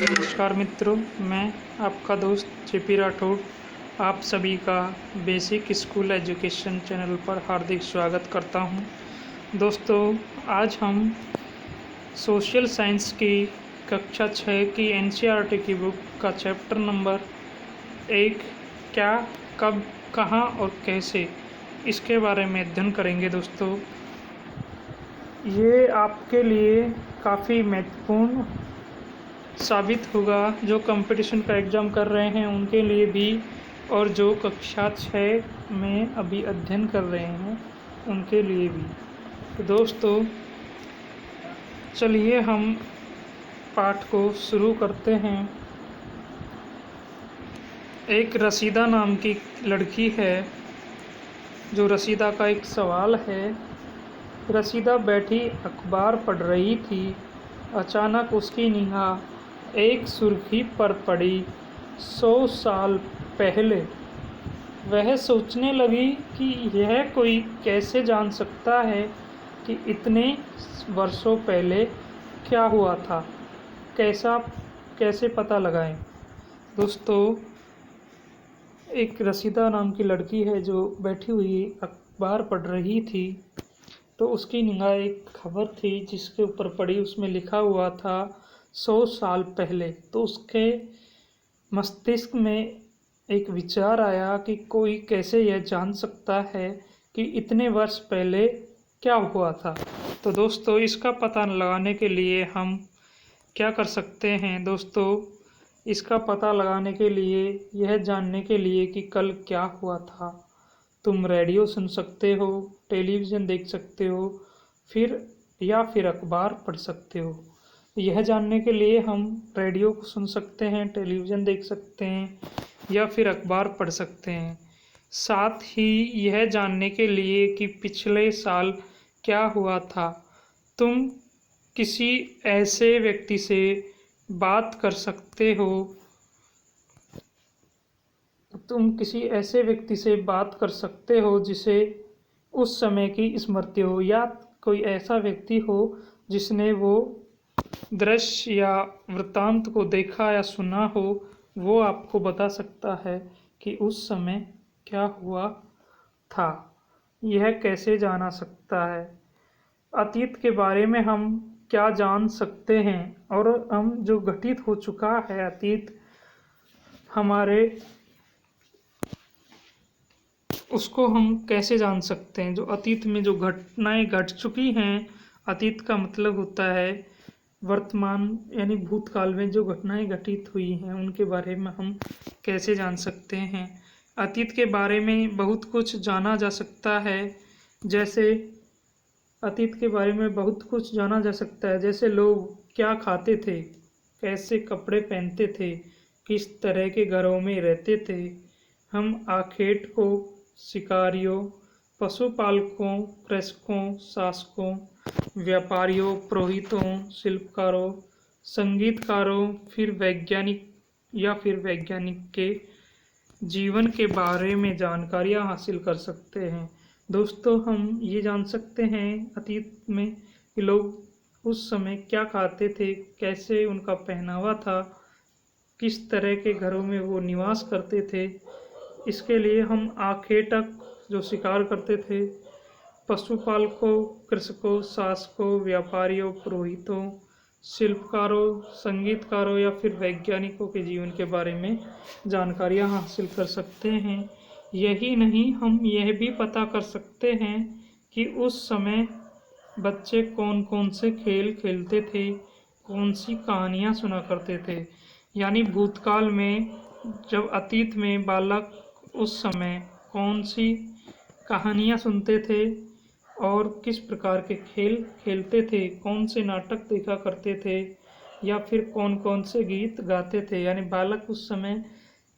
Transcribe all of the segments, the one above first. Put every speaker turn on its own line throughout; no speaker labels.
नमस्कार मित्रों, मैं आपका दोस्त जेपी राठौड़ आप सभी का बेसिक स्कूल एजुकेशन चैनल पर हार्दिक स्वागत करता हूं। दोस्तों, आज हम सोशल साइंस की कक्षा 6 की एनसीईआरटी की बुक का चैप्टर नंबर 1 क्या, कब, कहाँ और कैसे, इसके बारे में अध्ययन करेंगे। दोस्तों, ये आपके लिए काफ़ी महत्वपूर्ण साबित होगा, जो कंपटीशन का एग्ज़ाम कर रहे हैं उनके लिए भी, और जो कक्षा 6 में अभी अध्ययन कर रहे हैं उनके लिए भी। तो दोस्तों, चलिए हम पाठ को शुरू करते हैं। एक रसीदा नाम की लड़की है। जो रसीदा का एक सवाल है। रसीदा बैठी अखबार पढ़ रही थी। अचानक उसकी निगाह एक सुर्खी पर पड़ी। 100 साल पहले। वह सोचने लगी कि यह कोई कैसे जान सकता है कि इतने वर्षों पहले क्या हुआ था। कैसे पता लगाएं। दोस्तों, एक रसीदा नाम की लड़की है जो बैठी हुई अखबार पढ़ रही थी। तो उसकी निगाह एक खबर थी जिसके ऊपर पड़ी। उसमें लिखा हुआ था 100 साल पहले। तो उसके मस्तिष्क में एक विचार आया कि कोई कैसे यह जान सकता है कि इतने वर्ष पहले क्या हुआ था। तो दोस्तों, इसका पता लगाने के लिए हम क्या कर सकते हैं। दोस्तों, इसका पता लगाने के लिए, यह जानने के लिए कि कल क्या हुआ था, तुम रेडियो सुन सकते हो, टेलीविज़न देख सकते हो, फिर अखबार पढ़ सकते हो। यह जानने के लिए हम रेडियो को सुन सकते हैं, टेलीविज़न देख सकते हैं या फिर अखबार पढ़ सकते हैं। साथ ही यह जानने के लिए कि पिछले साल क्या हुआ था, तुम किसी ऐसे व्यक्ति से बात कर सकते हो। जिसे उस समय की स्मृति हो, या कोई ऐसा व्यक्ति हो जिसने वो दृश्य या वृत्तांत को देखा या सुना हो। वो आपको बता सकता है कि उस समय क्या हुआ था। यह कैसे जाना सकता है। अतीत के बारे में हम क्या जान सकते हैं, और हम जो घटित हो चुका है अतीत हमारे, उसको हम कैसे जान सकते हैं। जो अतीत में जो घटनाएं घट चुकी हैं, अतीत का मतलब होता है वर्तमान, यानी भूतकाल में जो घटनाएं घटित हुई हैं उनके बारे में हम कैसे जान सकते हैं। अतीत के बारे में बहुत कुछ जाना जा सकता है। जैसे लोग क्या खाते थे, कैसे कपड़े पहनते थे, किस तरह के घरों में रहते थे। हम आखेट को शिकारियों, पशुपालकों, कृषकों, शासकों, व्यापारियों, पुरोहितों, शिल्पकारों, संगीतकारों, फिर वैज्ञानिक के जीवन के बारे में जानकारियाँ हासिल कर सकते हैं। दोस्तों, हम ये जान सकते हैं अतीत में कि लोग उस समय क्या खाते थे, कैसे उनका पहनावा था, किस तरह के घरों में वो निवास करते थे। इसके लिए हम आखेटक जो शिकार करते थे, पशुपालकों, कृषकों, शासकों, व्यापारियों, पुरोहितों, शिल्पकारों, संगीतकारों या फिर वैज्ञानिकों के जीवन के बारे में जानकारियाँ हासिल कर सकते हैं। यही नहीं, हम यह भी पता कर सकते हैं कि उस समय बच्चे कौन कौन से खेल खेलते थे, कौन सी कहानियाँ सुना करते थे। यानी भूतकाल में, जब अतीत में बालक उस समय कौन सी कहानियाँ सुनते थे और किस प्रकार के खेल खेलते थे, कौन से नाटक देखा करते थे, या फिर कौन कौन से गीत गाते थे। यानी बालक उस समय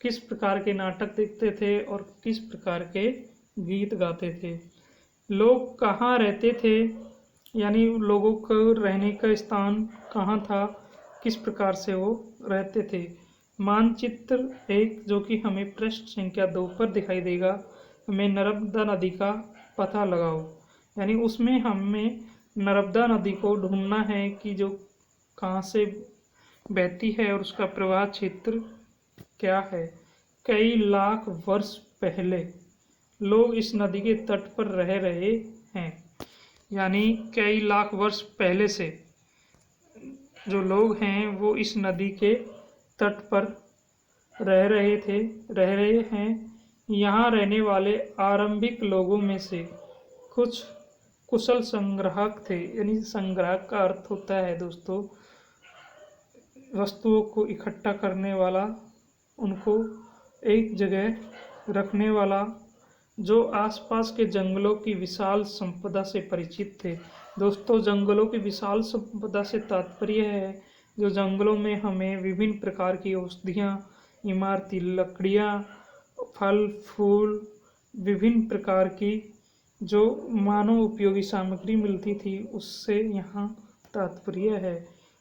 किस प्रकार के नाटक देखते थे और किस प्रकार के गीत गाते थे। लोग कहाँ रहते थे, यानी लोगों को रहने का स्थान कहाँ था, किस प्रकार से वो रहते थे। मानचित्र 1, जो कि हमें पृष्ठ संख्या 2 पर दिखाई देगा, हमें नर्मदा नदी का पता लगाओ। यानी उसमें हमें नर्मदा नदी को ढूंढना है कि जो कहाँ से बहती है और उसका प्रवाह क्षेत्र क्या है? कई लाख वर्ष पहले लोग इस नदी के तट पर रह रहे हैं। यानी कई लाख वर्ष पहले से जो लोग हैं वो इस नदी के तट पर रह रहे हैं। यहाँ रहने वाले आरंभिक लोगों में से कुछ कुशल संग्राहक थे। यानी संग्राहक का अर्थ होता है दोस्तों वस्तुओं को इकट्ठा करने वाला, उनको एक जगह रखने वाला, जो आसपास के जंगलों की विशाल संपदा से परिचित थे। दोस्तों जंगलों की विशाल संपदा से तात्पर्य है जो जंगलों में हमें विभिन्न प्रकार की औषधियाँ, इमारती लकड़ियाँ, फल फूल, विभिन्न प्रकार की जो मानव उपयोगी सामग्री मिलती थी उससे यहाँ तात्पर्य है।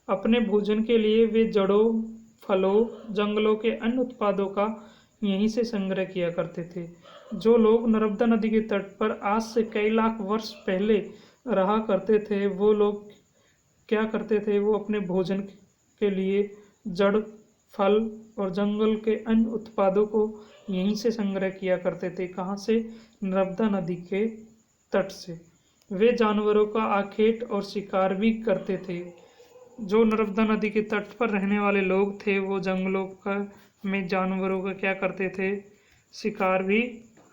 अपने भोजन के लिए वे जड़ों, फलों, जंगलों के अन्य उत्पादों का यहीं से संग्रह किया करते थे। जो लोग नर्मदा नदी के तट पर आज से कई लाख वर्ष पहले रहा करते थे वो लोग क्या करते थे? वो अपने भोजन के लिए जड़, फल और जंगल के अन्य उत्पादों को यहीं से संग्रह किया करते थे। कहाँ से? नर्मदा नदी के तट से। वे जानवरों का आखेट और शिकार भी करते थे। जो नर्मदा नदी के तट पर रहने वाले लोग थे वो जंगलों का में जानवरों का क्या करते थे? शिकार भी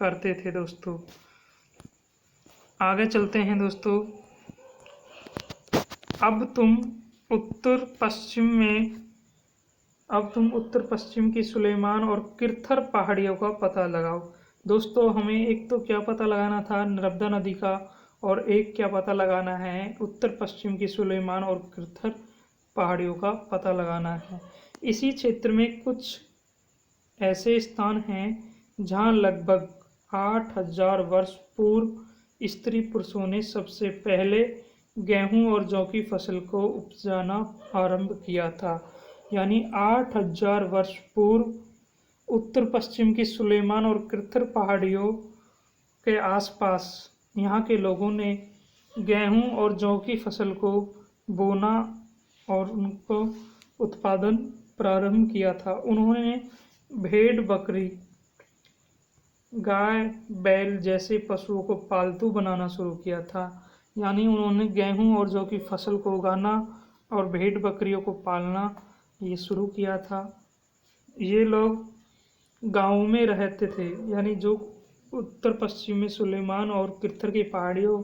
करते थे दोस्तों। आगे चलते हैं दोस्तों। अब तुम उत्तर पश्चिम की सुलेमान और किरथर पहाड़ियों का पता लगाओ। दोस्तों हमें एक तो क्या पता लगाना था? नर्मदा नदी का, और एक क्या पता लगाना है? उत्तर पश्चिम की सुलेमान और किरथर पहाड़ियों का पता लगाना है। इसी क्षेत्र में कुछ ऐसे स्थान हैं जहां लगभग 8000 वर्ष पूर्व स्त्री पुरुषों ने सबसे पहले गेहूं और जौ की फसल को उपजाना आरंभ किया था। यानी 8000 वर्ष पूर्व उत्तर पश्चिम की सुलेमान और किरथर पहाड़ियों के आसपास यहाँ के लोगों ने गेहूं और जौ की फसल को बोना और उनको उत्पादन प्रारंभ किया था। उन्होंने भेड़, बकरी, गाय, बैल जैसे पशुओं को पालतू बनाना शुरू किया था। यानी उन्होंने गेहूं और जौ की फसल को उगाना और भेड़ बकरियों को पालना ये शुरू किया था। ये लोग गाँव में रहते थे। यानी जो उत्तर पश्चिम में सुलेमान और किरथर की पहाड़ियों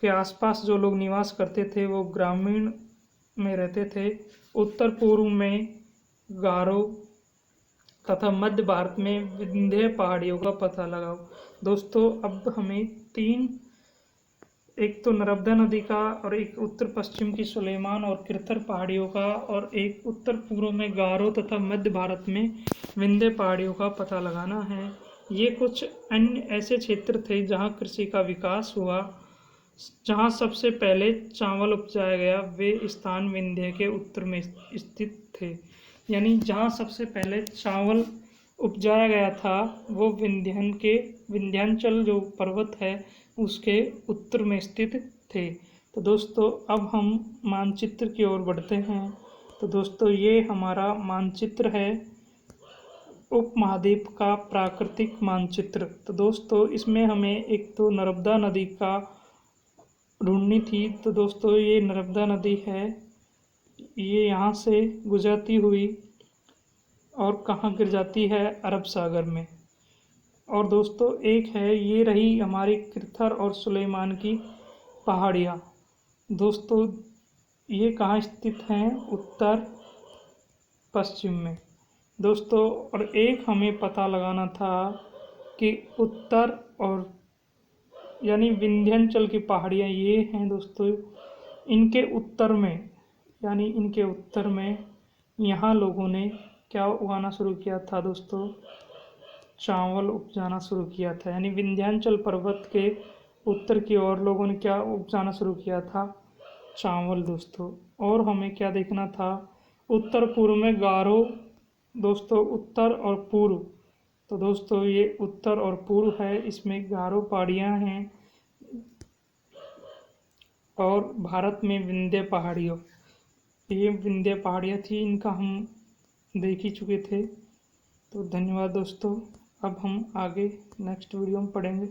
के आसपास जो लोग निवास करते थे वो ग्रामीण में रहते थे। उत्तर पूर्व में गारो तथा मध्य भारत में विंध्य पहाड़ियों का पता लगाओ। दोस्तों अब हमें एक तो नर्मदा नदी का, और एक उत्तर पश्चिम की सुलेमान और किरथर पहाड़ियों का, और एक उत्तर पूर्व में गारो तथा मध्य भारत में विंध्य पहाड़ियों का पता लगाना है। ये कुछ अन्य ऐसे क्षेत्र थे जहाँ कृषि का विकास हुआ। जहाँ सबसे पहले चावल उपजाया गया वे स्थान विंध्य के उत्तर में स्थित थे। यानी जहाँ सबसे पहले चावल उपजाया गया था वो विंध्याचल जो पर्वत है उसके उत्तर में स्थित थे। तो दोस्तों अब हम मानचित्र की ओर बढ़ते हैं। तो दोस्तों ये हमारा मानचित्र है, उपमहाद्वीप का प्राकृतिक मानचित्र। तो दोस्तों इसमें हमें एक तो नर्मदा नदी का ढूंढनी थी। तो दोस्तों ये नर्मदा नदी है, ये यहाँ से गुजरती हुई और कहाँ गिर जाती है? अरब सागर में। और दोस्तों एक है, ये रही हमारी किरथर और सुलेमान की पहाड़ियाँ। दोस्तों ये कहाँ स्थित हैं? उत्तर पश्चिम में। दोस्तों और एक हमें पता लगाना था कि उत्तर और यानी विंध्याचल की पहाड़ियाँ ये हैं दोस्तों, इनके उत्तर में यहाँ लोगों ने क्या उगाना शुरू किया था दोस्तों? चावल उपजाना शुरू किया था। यानी विंध्याचल पर्वत के उत्तर की ओर लोगों ने क्या उपजाना शुरू किया था? चावल दोस्तों। और हमें क्या देखना था? उत्तर पूर्व में गारो दोस्तों, उत्तर और पूर्व। तो दोस्तों ये उत्तर और पूर्व है, इसमें गारो पहाड़ियाँ हैं और भारत में विंध्य पहाड़ियों। ये विंध्य पहाड़ियाँ थी, इनका हम देख ही चुके थे। तो धन्यवाद दोस्तों। अब हम आगे नेक्स्ट वीडियो में पढ़ेंगे।